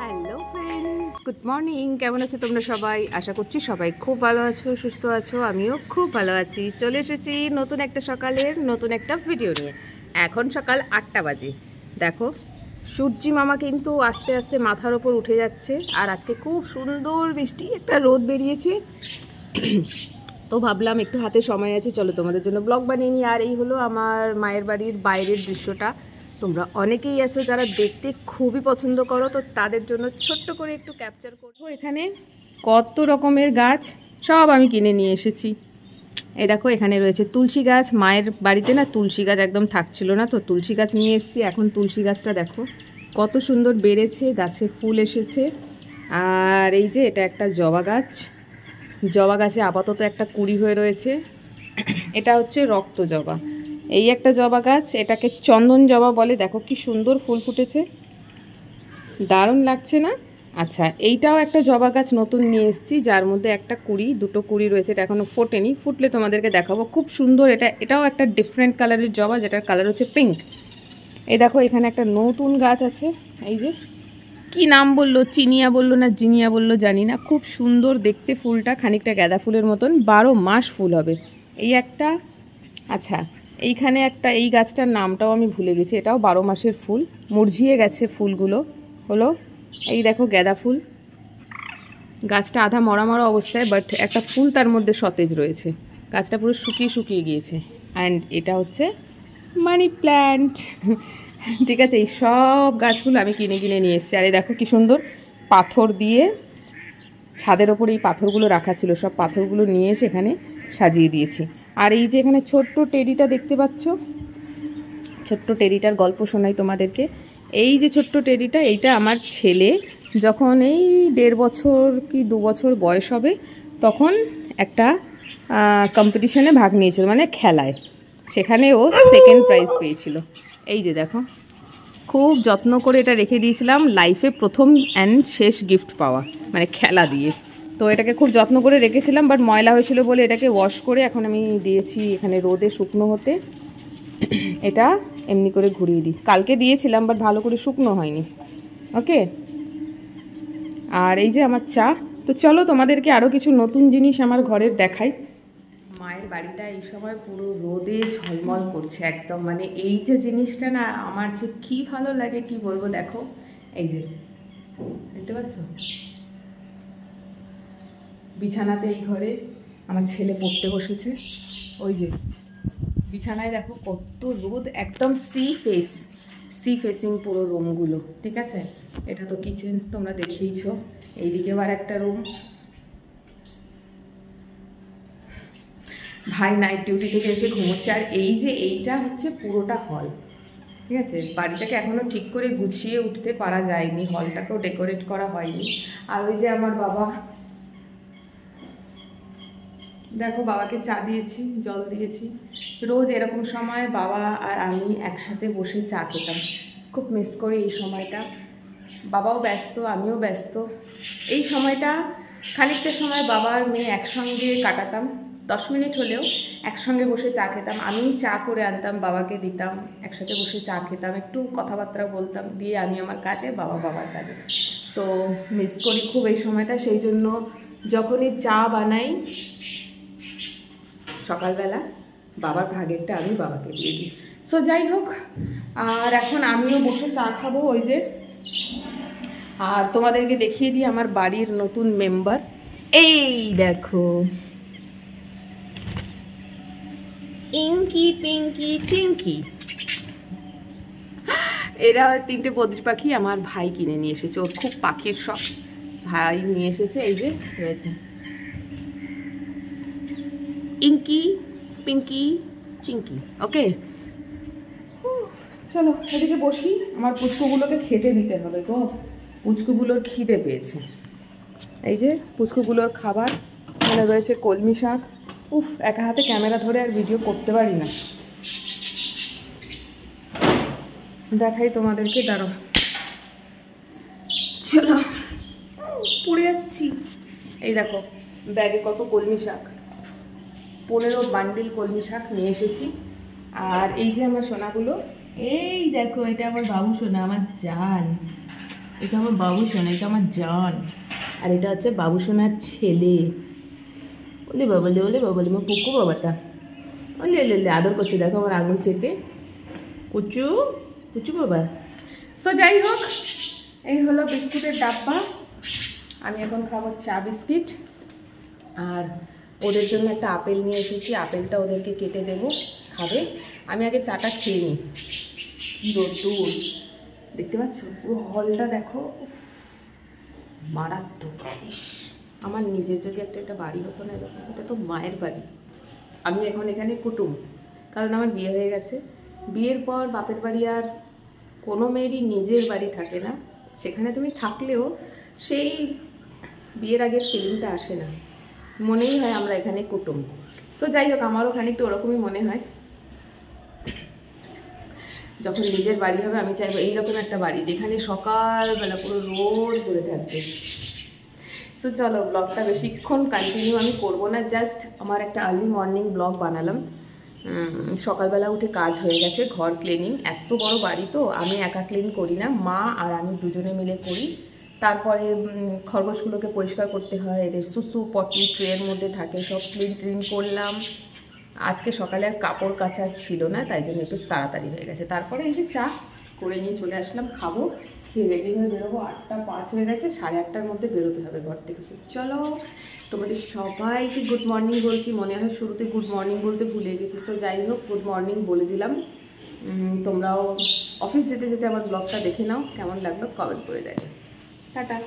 Hello friends, good morning. কেমন আছো তোমরা সবাই? আশা করছি সবাই খুব ভালো আছো, সুস্থ আছো। আমিও খুব ভালো আছি। চলে এসেছি নতুন একটা সকালের নতুন একটা ভিডিও নিয়ে। এখন সকাল 8টা বাজে। দেখো সূর্যি মামা কিন্তু আস্তে আস্তে মাথার ওপর উঠে যাচ্ছে। আর আজকে খুব সুন্দর মিষ্টি একটা রোদ বেরিয়েছে। তো ভাবলাম একটু হাতে সময় আছে, চলো তোমাদের জন্য ব্লগ বানিয়ে নিই। আর এই হলো আমার মায়ের বাড়ির বাইরের দৃশ্যটা। তোমরা অনেকেই আছো যারা দেখতে খুবই পছন্দ করো, তো তাদের জন্য ছোট্ট করে একটু ক্যাপচার করবো। এখানে কত রকমের গাছ সব আমি কিনে নিয়ে এসেছি। এই দেখো এখানে রয়েছে তুলসী গাছ। মায়ের বাড়িতে না তুলসী গাছ একদম থাকছিল না, তো তুলসী গাছ নিয়ে এসেছি। এখন তুলসী গাছটা দেখো কত সুন্দর বেড়েছে, গাছে ফুল এসেছে। আর এই যে এটা একটা জবা গাছ। জবা গাছে আপাতত একটা কুঁড়ি হয়ে রয়েছে। এটা হচ্ছে রক্ত জবা। এই একটা জবা গাছ, এটাকে চন্দন জবা বলে। দেখো কি সুন্দর ফুল ফুটেছে, দারুণ লাগছে না? আচ্ছা, এইটাও একটা জবা গাছ নতুন নিয়ে এসেছি, যার মধ্যে একটা কুঁড়ি, দুটো কুঁড়ি রয়েছে। এটা এখনো ফোটেনি, ফুটলে তোমাদেরকে দেখাবো। খুব সুন্দর। এটাও একটা ডিফারেন্ট কালারের জবা, যেটার কালার হচ্ছে পিঙ্ক। এই দেখো এখানে একটা নতুন গাছ আছে। এই যে কি নাম বললো, চিনিয়া বললো না জিনিয়া বললো জানি না। খুব সুন্দর দেখতে ফুলটা, খানিকটা গাঁদা ফুলের মতন। 12 মাস ফুল হবে। এই একটা। আচ্ছা, এইখানে একটা, এই গাছটার নামটাও আমি ভুলে গেছি। এটাও 12 মাসের ফুল, মুরঝিয়ে গেছে ফুলগুলো। হলো এই দেখো গাঁদা ফুল। গাছটা আধা মরা মরা অবস্থায়, বাট একটা ফুল তার মধ্যে সতেজ রয়েছে। গাছটা পুরো শুকিয়ে শুকিয়ে গিয়েছে। অ্যান্ড এটা হচ্ছে মানি প্ল্যান্ট। ঠিক আছে, এই সব গাছগুলো আমি কিনে কিনে নিয়ে এসেছি। আর এই দেখো কি সুন্দর পাথর দিয়ে ছাদের ওপর এই পাথরগুলো রাখা ছিল, সব পাথরগুলো নিয়ে এসে এখানে সাজিয়ে দিয়েছি। আর এই যে এখানে ছোট্ট টেডিটা দেখতে পাচ্ছ, ছোট্ট টেডিটার গল্প শোনাই তোমাদেরকে। এই যে ছোট্ট টেডিটা, এইটা আমার ছেলে যখন এই 1.5 বছর কি 2 বছর বয়স হবে, তখন একটা কম্পিটিশনে ভাগ নিয়েছিল, মানে খেলায়। সেখানে ও সেকেন্ড প্রাইজ পেয়েছিল। এই যে দেখো, খুব যত্ন করে এটা রেখে দিয়েছিলাম, লাইফে প্রথম অ্যান্ড শেষ গিফট পাওয়া, মানে খেলা দিয়ে। তো এটাকে খুব যত্ন করে রেখেছিলাম, বাট ময়লা হয়েছিল বলে এটাকে ওয়াশ করে এখন আমি দিয়েছি এখানে রোদে শুকনো হতে। এটা এমনি করে ঘুরিয়ে দিই। কালকে দিয়েছিলাম, বাট ভালো করে শুকনো হয়নি। ওকে। আর এই যে আমার চা। তো চলো তোমাদেরকে আরও কিছু নতুন জিনিস আমার ঘরের দেখাই। মায়ের বাড়িটা এই সময় পুরো রোদে ঝলমল করছে একদম, মানে এই যে জিনিসটা না আমার যে কি ভালো লাগে কি বলবো। দেখো এই যে দেখতে পাচ্ছ, বিছানাতে এই ঘরে আমার ছেলে পড়তে বসেছে। ওই যে বিছানায় দেখো কত রোদ, একদম সি ফেসিং পুরো রুমগুলো। ঠিক আছে, এটা তো কিচেন তোমরা দেখিয়েছ। এইদিকে আবার একটা রুম। ভাই নাইট ডিউটি থেকে এসে ঘুমোচ্ছে। আর এই যে এইটা হচ্ছে পুরোটা হল। ঠিক আছে, বাড়িটাকে এখনও ঠিক করে গুছিয়ে উঠতে পারা যায়নি, হলটাকেও ডেকোরেট করা হয়নি। আর ওই যে আমার বাবা, দেখো বাবাকে চা দিয়েছি, জল দিয়েছি। রোজ এরকম সময় বাবা আর আমি একসাথে বসে চা খেতাম। খুব মিস করি এই সময়টা। বাবাও ব্যস্ত, আমিও ব্যস্ত। এই সময়টা খানিকটা সময় বাবা আর মেয়ে একসঙ্গে কাটাতাম, 10 মিনিট হলেও একসঙ্গে বসে চা খেতাম। আমি চা করে আনতাম, বাবাকে দিতাম, একসাথে বসে চা খেতাম, একটু কথাবার্তা বলতাম, দিয়ে আমি আমার কাজে, বাবা বাবার কাজে। তো মিস করি খুব এই সময়টা। সেই জন্য যখনই চা বানাই সকালবেলা, বাবার ভাগেরটা আমি বাবাকে দিয়ে দিই। সো যাই হোক, আর এখন আমিও বসে চা খাবো। ওই যে, আর তোমাদেরকে দেখিয়ে দিই আমার বাড়ির নতুন মেম্বার। এই দেখো, ইঙ্কি পিঙ্কি চিঙ্কি। এরা 3টে বদ্রি পাখি আমার ভাই কিনে নিয়ে এসেছে, ওর খুব পাখির শখ, ভাই নিয়ে এসেছে। এই যে রয়েছে ইঙ্কি পিঙ্কি চিঙ্কি। ওকে, চলো এদিকে বসি, আমার পুচকুগুলোকে খেতে দিতে হবে গো। পুচকুগুলোর খিদে পেয়েছে। এই যে পুচকুগুলোর খাবার, এখানে রয়েছে কলমি শাক। উফ, একা হাতে ক্যামেরা ধরে আর ভিডিও করতে পারি না। দেখাই তোমাদেরকে, দাঁড়ো। চলো, পড়ে যাচ্ছি। এই দেখো ব্যাগে কত কলমি শাক, 15 বান্ডিল কলমি শাক নিয়ে এসেছি। আর এই যে আমার সোনাগুলো, এই দেখো এটা আমার বাবু সোনা, আমার জান। এটা আমার বাবু সোনা, এটা আমার জান। আর এটা হচ্ছে বাবু সোনার ছেলে। ওলে বাবলে, ওলে বাবলে, আমার পুকু বাবাটা। ওলে ওলে ওলে আদর করছে, দেখো আমার আঙুল চেটে। কুচু কুচু বাবা। সো যাই হোক, এই হলো বিস্কুটের ডাব্বা। আমি এখন খাবো চা বিস্কিট, আর ওদের জন্য একটা আপেল নিয়ে এসেছি, আপেলটা ওদেরকে কেটে দেবো, খাবে। আমি আগে চাটা খেয়ে নিই। কী রোদ্দুর দেখতে পাচ্ছ, পুরো হলটা দেখো, মারাত্মক। আমার নিজের যদি একটা বাড়ি হতো না এরকম, এটা তো মায়ের বাড়ি। আমি এখন এখানে কুটুম, কারণ আমার বিয়ে হয়ে গেছে। বিয়ের পর বাপের বাড়ি আর কোনো মেয়েরই নিজের বাড়ি থাকে না। সেখানে তুমি থাকলেও সেই বিয়ের আগের ফিলিংটা আসে না, মনেই হয় আমরা এখানে কুটুম। তো যাই হোক, আমারও খানিকটা ওরকমই মনে হয়। যখন নিজের বাড়ি হবে আমি চাইবো এইরকম একটা বাড়ি, যেখানে সকালবেলা পুরো রোদ করে থাকবে। সো চলো, ব্লগটা বেশিক্ষণ কন্টিনিউ আমি করবো না, জাস্ট আমার একটা আর্লি মর্নিং ব্লগ বানালাম। সকালবেলা উঠে কাজ হয়ে গেছে, ঘর ক্লিনিং। এত বড় বাড়ি তো আমি একা ক্লিন করি না, মা আর আমি দুজনে মিলে করি। তারপরে খরগোশগুলোকে পরিষ্কার করতে হয়, এদের সুসু পটি ট্রের মধ্যে থাকে, সব ক্লিন করলাম। আজকে সকালে আর কাপড় কাচার ছিল না, তাই জন্য একটু তাড়াতাড়ি হয়ে গেছে। তারপরে এই যে চা করে নিয়ে চলে আসলাম, খাবো, খেয়ে রেডি হয়ে বেরোবো। 8:05 হয়ে গেছে, 8:30টার মধ্যে বেরোতে হবে ঘর থেকে। চলো, তোমাদের সবাইকে গুড মর্নিং বলছি, মনে হয় শুরুতে গুড মর্নিং বলতে ভুলে গেছি। তো যাই হোক, গুড মর্নিং বলে দিলাম। তোমরাও অফিস যেতে যেতে আমার ব্লগটা দেখে নাও, কেমন লাগলো কমেন্ট করে দেবে। টাটা।